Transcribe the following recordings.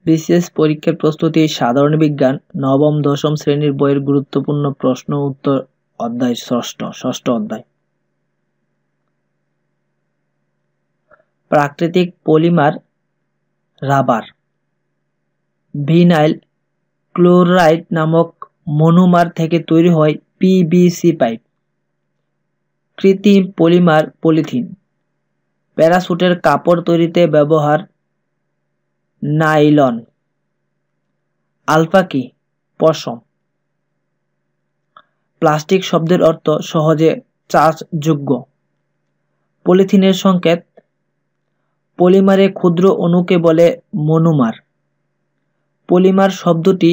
BCS পরীক্ষার প্রস্তুতি, সাধারণ বিজ্ঞান, নবম দশম শ্রেণীর বইয়ের গুরুত্বপূর্ণ প্রশ্ন উত্তর অধ্যায় ষষ্ঠ অধ্যায়। প্রাকৃতিক পলিমার রাবার। ভিনাইল ক্লোরাইড নামক মনোমার থেকে তৈরি হয় পিভিসি পাইপ। কৃত্রিম পলিমার পলিথিন। প্যারাসুটের কাপড় তৈরিতে ব্যবহার নাইলন। আলফা কি? পশম। প্লাস্টিক শব্দের অর্থ সহজে চাষযোগ্য। পলিথিনের সংকেত। পলিমারে ক্ষুদ্র অণুকে বলে মনোমার। পলিমার শব্দটি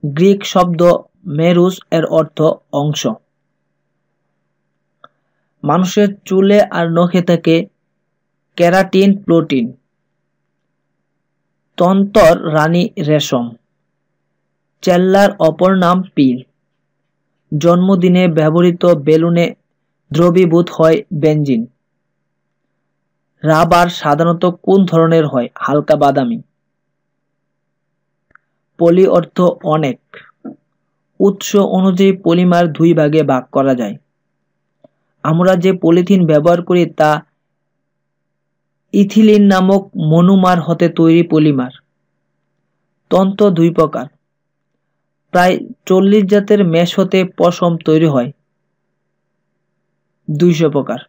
গ্রিক শব্দ মেরুস এর অর্থ অংশ। মানুষের চুলে আর নখে থাকে কেরাটিন প্রোটিন। তন্তর রানী রেশম। চেল্লার অপর নাম পিল। জন্মদিনে ব্যবহৃত বেলুনে দ্রবীভূত হয় বেনজিন। রাবার সাধারণত কোন ধরনের হয়? হালকা বাদামি। পলি অর্থ অনেক। উৎস অনুযায়ী পলিমার দুই ভাগে ভাগ করা যায়। আমরা যে পলিথিন ব্যবহার করি তা ইথিলিন নামক মনোমার হতে তৈরি পলিমার। তন্তু দুই প্রকার। প্রায় 40 জাতের মেশ হতে পশম তৈরি হয় 200 প্রকার।